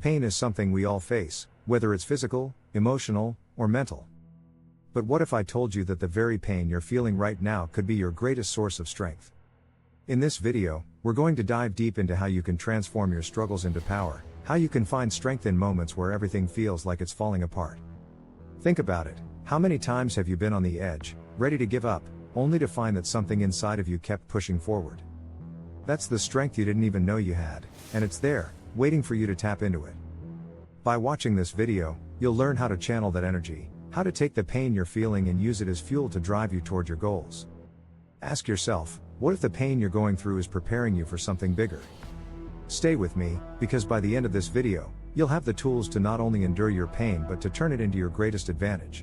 Pain is something we all face, whether it's physical, emotional, or mental. But what if I told you that the very pain you're feeling right now could be your greatest source of strength? In this video, we're going to dive deep into how you can transform your struggles into power, how you can find strength in moments where everything feels like it's falling apart. Think about it. How many times have you been on the edge, ready to give up, only to find that something inside of you kept pushing forward? That's the strength you didn't even know you had, and it's there, waiting for you to tap into it. By watching this video, you'll learn how to channel that energy, how to take the pain you're feeling and use it as fuel to drive you toward your goals. Ask yourself, what if the pain you're going through is preparing you for something bigger? Stay with me, because by the end of this video, you'll have the tools to not only endure your pain but to turn it into your greatest advantage.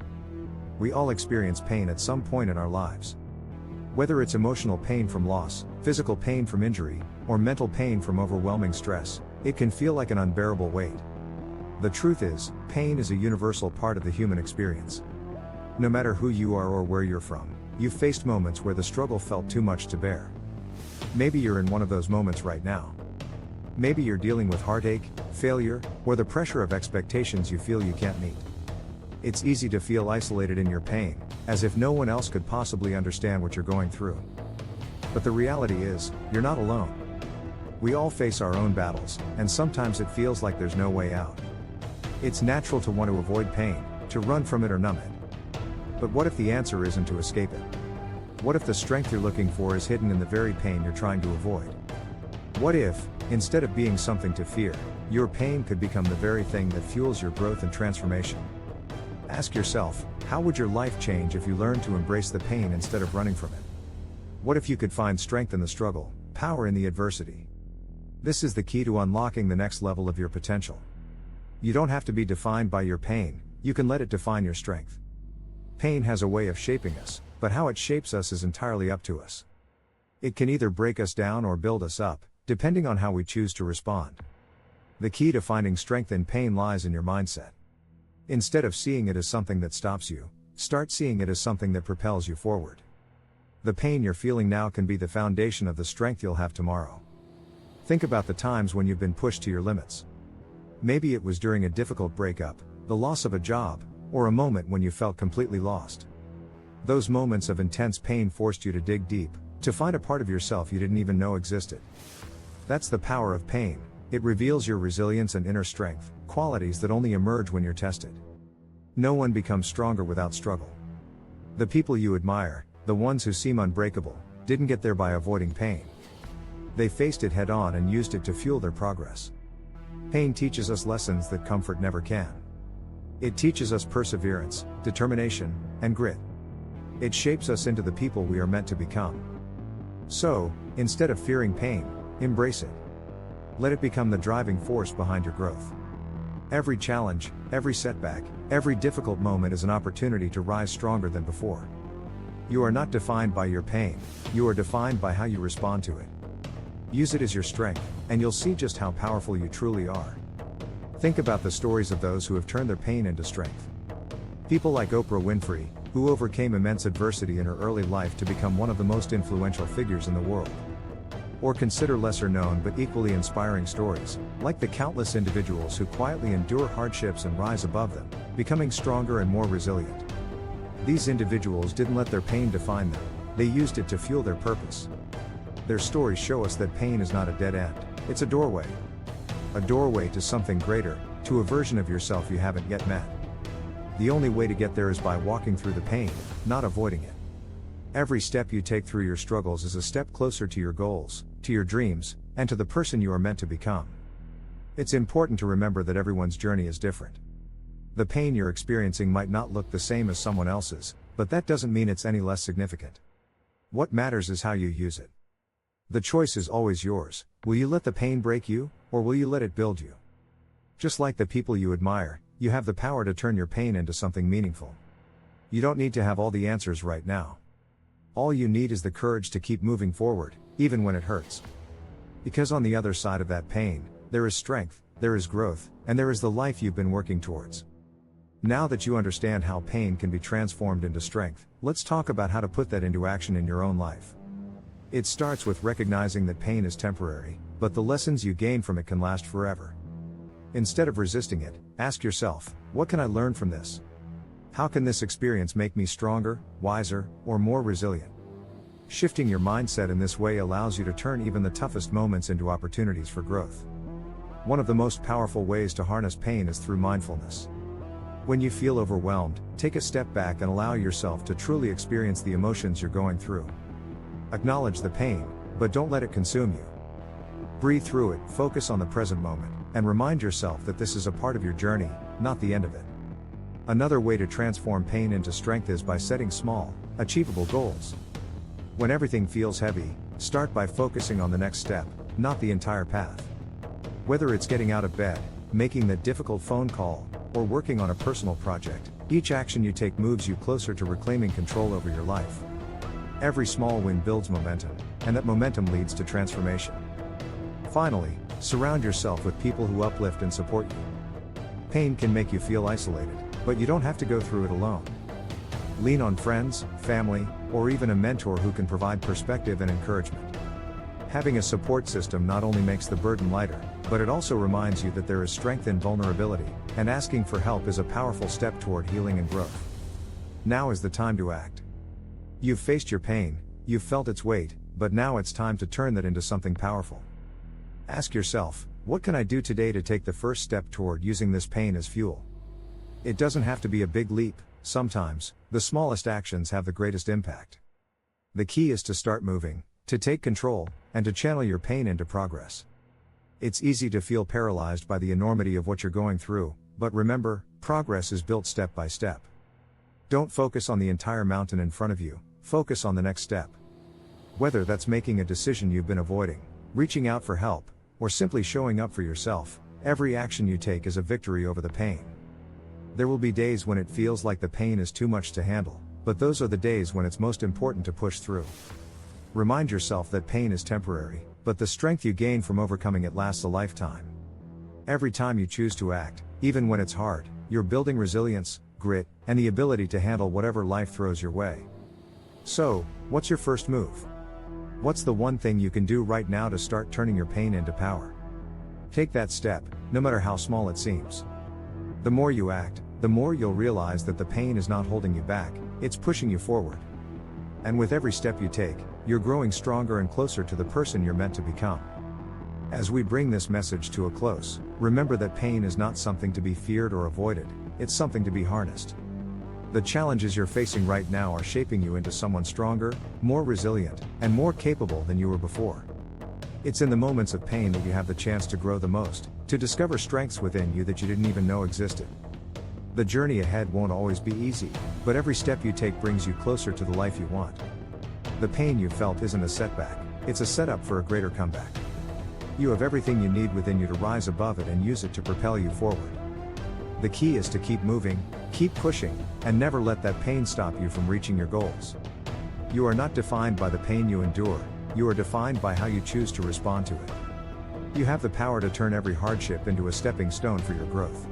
We all experience pain at some point in our lives. Whether it's emotional pain from loss, physical pain from injury, or mental pain from overwhelming stress, it can feel like an unbearable weight. The truth is, pain is a universal part of the human experience. No matter who you are or where you're from, you've faced moments where the struggle felt too much to bear. Maybe you're in one of those moments right now. Maybe you're dealing with heartache, failure, or the pressure of expectations you feel you can't meet. It's easy to feel isolated in your pain, as if no one else could possibly understand what you're going through. But the reality is, you're not alone. We all face our own battles, and sometimes it feels like there's no way out. It's natural to want to avoid pain, to run from it or numb it. But what if the answer isn't to escape it? What if the strength you're looking for is hidden in the very pain you're trying to avoid? What if, instead of being something to fear, your pain could become the very thing that fuels your growth and transformation? Ask yourself, how would your life change if you learned to embrace the pain instead of running from it? What if you could find strength in the struggle, power in the adversity? This is the key to unlocking the next level of your potential. You don't have to be defined by your pain, you can let it define your strength. Pain has a way of shaping us, but how it shapes us is entirely up to us. It can either break us down or build us up, depending on how we choose to respond. The key to finding strength in pain lies in your mindset. Instead of seeing it as something that stops you, start seeing it as something that propels you forward. The pain you're feeling now can be the foundation of the strength you'll have tomorrow. Think about the times when you've been pushed to your limits. Maybe it was during a difficult breakup, the loss of a job, or a moment when you felt completely lost. Those moments of intense pain forced you to dig deep, to find a part of yourself you didn't even know existed. That's the power of pain. It reveals your resilience and inner strength, qualities that only emerge when you're tested. No one becomes stronger without struggle. The people you admire, the ones who seem unbreakable, didn't get there by avoiding pain. They faced it head on and used it to fuel their progress. Pain teaches us lessons that comfort never can. It teaches us perseverance, determination, and grit. It shapes us into the people we are meant to become. So, instead of fearing pain, embrace it. Let it become the driving force behind your growth. Every challenge, every setback, every difficult moment is an opportunity to rise stronger than before. You are not defined by your pain, you are defined by how you respond to it. Use it as your strength, and you'll see just how powerful you truly are. Think about the stories of those who have turned their pain into strength. People like Oprah Winfrey, who overcame immense adversity in her early life to become one of the most influential figures in the world. Or consider lesser known but equally inspiring stories, like the countless individuals who quietly endure hardships and rise above them, becoming stronger and more resilient. These individuals didn't let their pain define them, they used it to fuel their purpose. Their stories show us that pain is not a dead end, it's a doorway. A doorway to something greater, to a version of yourself you haven't yet met. The only way to get there is by walking through the pain, not avoiding it. Every step you take through your struggles is a step closer to your goals, to your dreams, and to the person you are meant to become. It's important to remember that everyone's journey is different. The pain you're experiencing might not look the same as someone else's, but that doesn't mean it's any less significant. What matters is how you use it. The choice is always yours. Will you let the pain break you, or will you let it build you? Just like the people you admire, you have the power to turn your pain into something meaningful. You don't need to have all the answers right now. All you need is the courage to keep moving forward, even when it hurts. Because on the other side of that pain, there is strength, there is growth, and there is the life you've been working towards. Now that you understand how pain can be transformed into strength, let's talk about how to put that into action in your own life. It starts with recognizing that pain is temporary, but the lessons you gain from it can last forever. Instead of resisting it, ask yourself, what can I learn from this? How can this experience make me stronger, wiser, or more resilient? Shifting your mindset in this way allows you to turn even the toughest moments into opportunities for growth. One of the most powerful ways to harness pain is through mindfulness. When you feel overwhelmed, take a step back and allow yourself to truly experience the emotions you're going through. Acknowledge the pain, but don't let it consume you. Breathe through it, focus on the present moment, and remind yourself that this is a part of your journey, not the end of it. Another way to transform pain into strength is by setting small, achievable goals. When everything feels heavy, start by focusing on the next step, not the entire path. Whether it's getting out of bed, making that difficult phone call, or working on a personal project, each action you take moves you closer to reclaiming control over your life. Every small win builds momentum, and that momentum leads to transformation. Finally, surround yourself with people who uplift and support you. Pain can make you feel isolated, but you don't have to go through it alone. Lean on friends, family, or even a mentor who can provide perspective and encouragement. Having a support system not only makes the burden lighter, but it also reminds you that there is strength in vulnerability, and asking for help is a powerful step toward healing and growth. Now is the time to act. You've faced your pain, you've felt its weight, but now it's time to turn that into something powerful. Ask yourself, what can I do today to take the first step toward using this pain as fuel? It doesn't have to be a big leap. Sometimes, the smallest actions have the greatest impact. The key is to start moving, to take control, and to channel your pain into progress. It's easy to feel paralyzed by the enormity of what you're going through, but remember, progress is built step by step. Don't focus on the entire mountain in front of you, focus on the next step. Whether that's making a decision you've been avoiding, reaching out for help, or simply showing up for yourself, every action you take is a victory over the pain. There will be days when it feels like the pain is too much to handle, but those are the days when it's most important to push through. Remind yourself that pain is temporary, but the strength you gain from overcoming it lasts a lifetime. Every time you choose to act, even when it's hard, you're building resilience, grit, and the ability to handle whatever life throws your way. So, what's your first move? What's the one thing you can do right now to start turning your pain into power? Take that step, no matter how small it seems. The more you act, the more you'll realize that the pain is not holding you back, it's pushing you forward. And with every step you take, you're growing stronger and closer to the person you're meant to become. As we bring this message to a close, remember that pain is not something to be feared or avoided, it's something to be harnessed. The challenges you're facing right now are shaping you into someone stronger, more resilient, and more capable than you were before. It's in the moments of pain that you have the chance to grow the most, to discover strengths within you that you didn't even know existed. The journey ahead won't always be easy, but every step you take brings you closer to the life you want. The pain you felt isn't a setback, it's a setup for a greater comeback. You have everything you need within you to rise above it and use it to propel you forward. The key is to keep moving, keep pushing, and never let that pain stop you from reaching your goals. You are not defined by the pain you endure, you are defined by how you choose to respond to it. You have the power to turn every hardship into a stepping stone for your growth.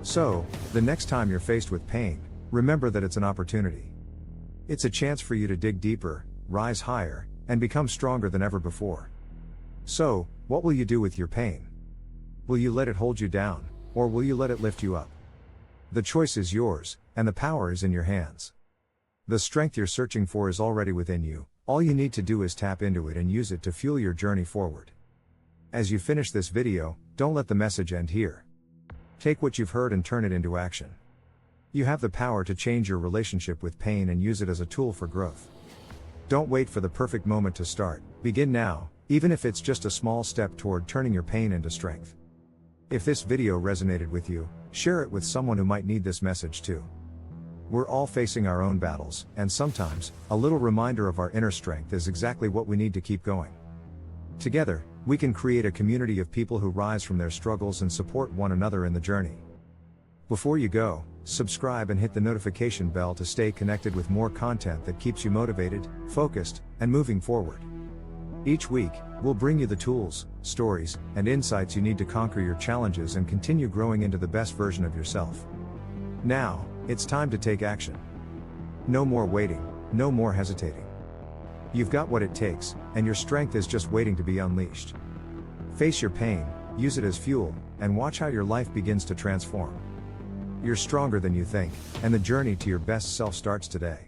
So, the next time you're faced with pain, remember that it's an opportunity. It's a chance for you to dig deeper, rise higher, and become stronger than ever before. So, what will you do with your pain? Will you let it hold you down, or will you let it lift you up? The choice is yours, and the power is in your hands. The strength you're searching for is already within you, all you need to do is tap into it and use it to fuel your journey forward. As you finish this video, don't let the message end here. Take what you've heard and turn it into action. You have the power to change your relationship with pain and use it as a tool for growth. Don't wait for the perfect moment to start, begin now, even if it's just a small step toward turning your pain into strength. If this video resonated with you, share it with someone who might need this message too. We're all facing our own battles, and sometimes, a little reminder of our inner strength is exactly what we need to keep going. Together, we can create a community of people who rise from their struggles and support one another in the journey. Before you go, subscribe and hit the notification bell to stay connected with more content that keeps you motivated, focused, and moving forward. Each week, we'll bring you the tools, stories, and insights you need to conquer your challenges and continue growing into the best version of yourself. Now, it's time to take action. No more waiting, no more hesitating. You've got what it takes, and your strength is just waiting to be unleashed. Face your pain, use it as fuel, and watch how your life begins to transform. You're stronger than you think, and the journey to your best self starts today.